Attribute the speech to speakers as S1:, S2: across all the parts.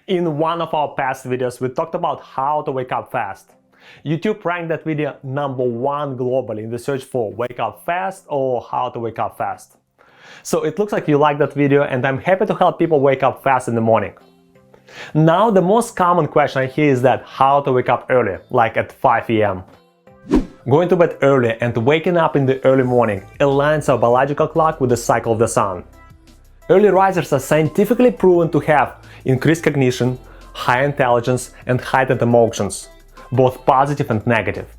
S1: In one of our past videos, we talked about how to wake up fast. YouTube ranked that video #1 globally in the search for wake up fast or how to wake up fast. So it looks like you liked that video, and I'm happy to help people wake up fast in the morning. Now the most common question I hear is that how to wake up early, like at 5 a.m. Going to bed early and waking up in the early morning aligns our biological clock with the cycle of the sun. Early risers are scientifically proven to have increased cognition, high intelligence, and heightened emotions, both positive and negative.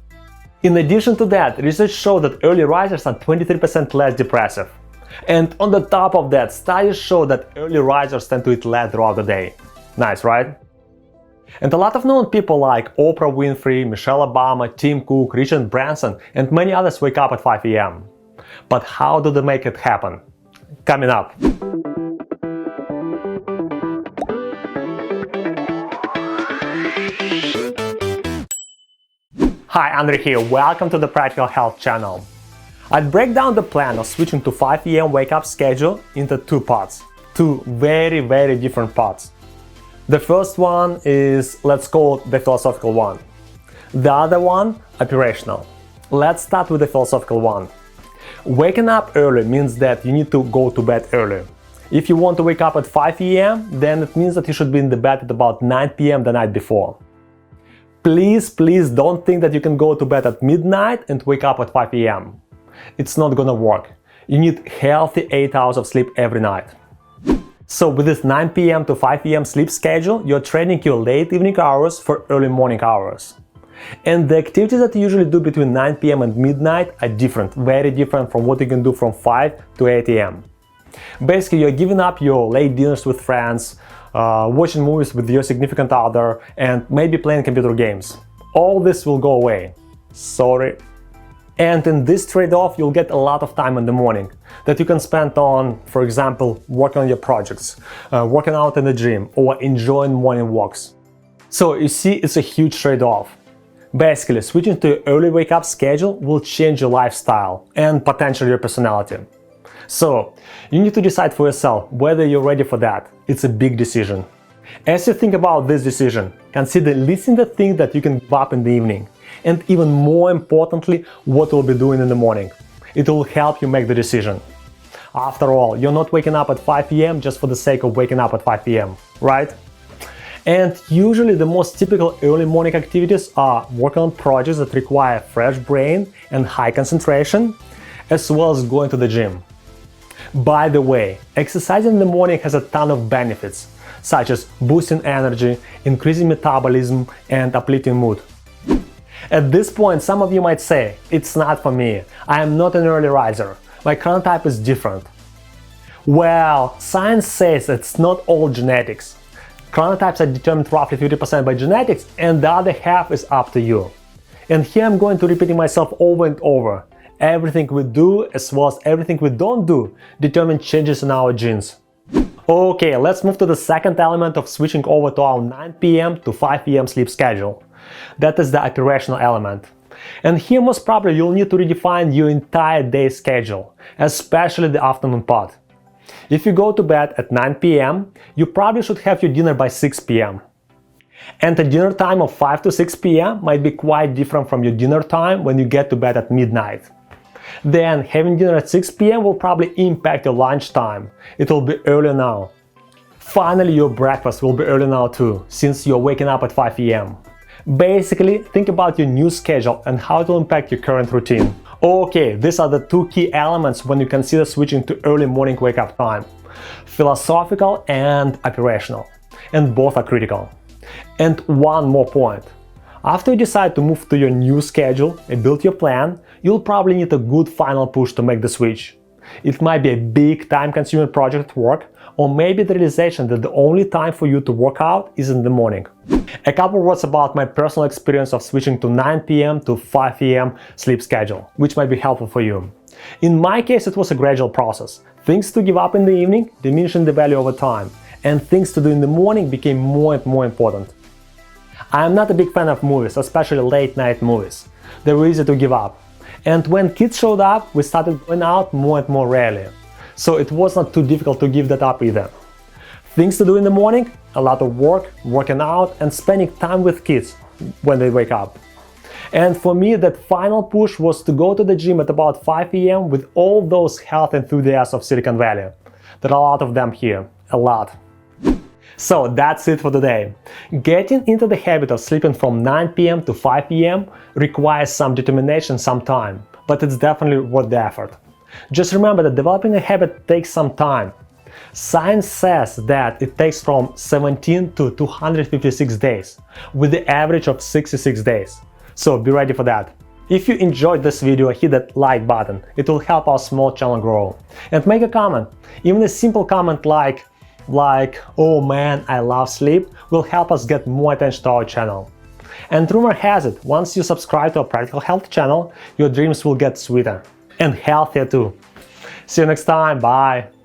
S1: In addition to that, research shows that early risers are 23% less depressive. And on the top of that, studies show that early risers tend to eat less throughout the day. Nice, right? And a lot of known people like Oprah Winfrey, Michelle Obama, Tim Cook, Richard Branson, and many others wake up at 5 a.m. But how do they make it happen? Coming up. Hi, Andrey here. Welcome to the Practical Health channel. I'd break down the plan of switching to 5 a.m. wake-up schedule into two parts. Two very different parts. The first one is, let's call it the philosophical one. The other one, operational. Let's start with the philosophical one. Waking up early means that you need to go to bed early. If you want to wake up at 5 a.m., then it means that you should be in the bed at about 9 p.m. the night before. Please don't think that you can go to bed at midnight and wake up at 5 a.m. It's not gonna work. You need healthy 8 hours of sleep every night. So with this 9 p.m. to 5 p.m. sleep schedule, you're trading your late evening hours for early morning hours. And the activities that you usually do between 9 p.m. and midnight are different, very different from what you can do from 5 to 8 a.m. Basically, you're giving up your late dinners with friends, watching movies with your significant other, and maybe playing computer games. All this will go away. Sorry. And in this trade-off, you'll get a lot of time in the morning that you can spend on, for example, working on your projects, working out in the gym, or enjoying morning walks. So you see, it's a huge trade-off. Basically, switching to an early wake-up schedule will change your lifestyle and potentially your personality. So you need to decide for yourself whether you're ready for that. It's a big decision. As you think about this decision, consider listing the things that you can give up in the evening, and even more importantly, what you'll be doing in the morning. It will help you make the decision. After all, you're not waking up at 5 p.m. just for the sake of waking up at 5 p.m., right? And usually the most typical early morning activities are working on projects that require fresh brain and high concentration, as well as going to the gym. By the way, exercising in the morning has a ton of benefits, such as boosting energy, increasing metabolism, and uplifting mood. At this point, some of you might say, it's not for me, I am not an early riser, my chronotype is different. Well, science says it's not all genetics. Chronotypes are determined roughly 50% by genetics, and the other half is up to you. And here I'm going to repeating myself over and over. Everything we do, as well as everything we don't do, determine changes in our genes. Okay, let's move to the second element of switching over to our 9 p.m. to 5 p.m. sleep schedule. That is the operational element. And here most probably you'll need to redefine your entire day schedule, especially the afternoon part. If you go to bed at 9 p.m., you probably should have your dinner by 6 p.m. And the dinner time of 5 to 6 p.m. might be quite different from your dinner time when you get to bed at midnight. Then having dinner at 6 p.m. will probably impact your lunch time. It will be early now. Finally, your breakfast will be early now too, since you're waking up at 5 a.m. Basically, think about your new schedule and how it will impact your current routine. Okay, these are the two key elements when you consider switching to early morning wake-up time. Philosophical and operational. And both are critical. And one more point. After you decide to move to your new schedule and build your plan, you'll probably need a good final push to make the switch. It might be a big time-consuming project at work, or maybe the realization that the only time for you to work out is in the morning. A couple words about my personal experience of switching to 9 p.m. to 5 a.m. sleep schedule, which might be helpful for you. In my case, it was a gradual process. Things to give up in the evening diminishing the value over time, and things to do in the morning became more and more important. I am not a big fan of movies, especially late night movies. They were easy to give up. And when kids showed up, we started going out more and more rarely. So it was not too difficult to give that up either. Things to do in the morning: a lot of work, working out, and spending time with kids when they wake up. And for me, that final push was to go to the gym at about 5 a.m. with all those health enthusiasts of Silicon Valley. There are a lot of them here, a lot. So that's it for today. Getting into the habit of sleeping from 9 p.m. to 5 p.m. requires some determination, some time, but it's definitely worth the effort. Just remember that developing a habit takes some time. Science says that it takes from 17 to 256 days, with the average of 66 days. So be ready for that. If you enjoyed this video, hit that like button. It will help our small channel grow. And make a comment. Even a simple comment like, "Oh man, I love sleep," will help us get more attention to our channel. And rumor has it, once you subscribe to our Practical Health channel, your dreams will get sweeter and healthier too. See you next time. Bye.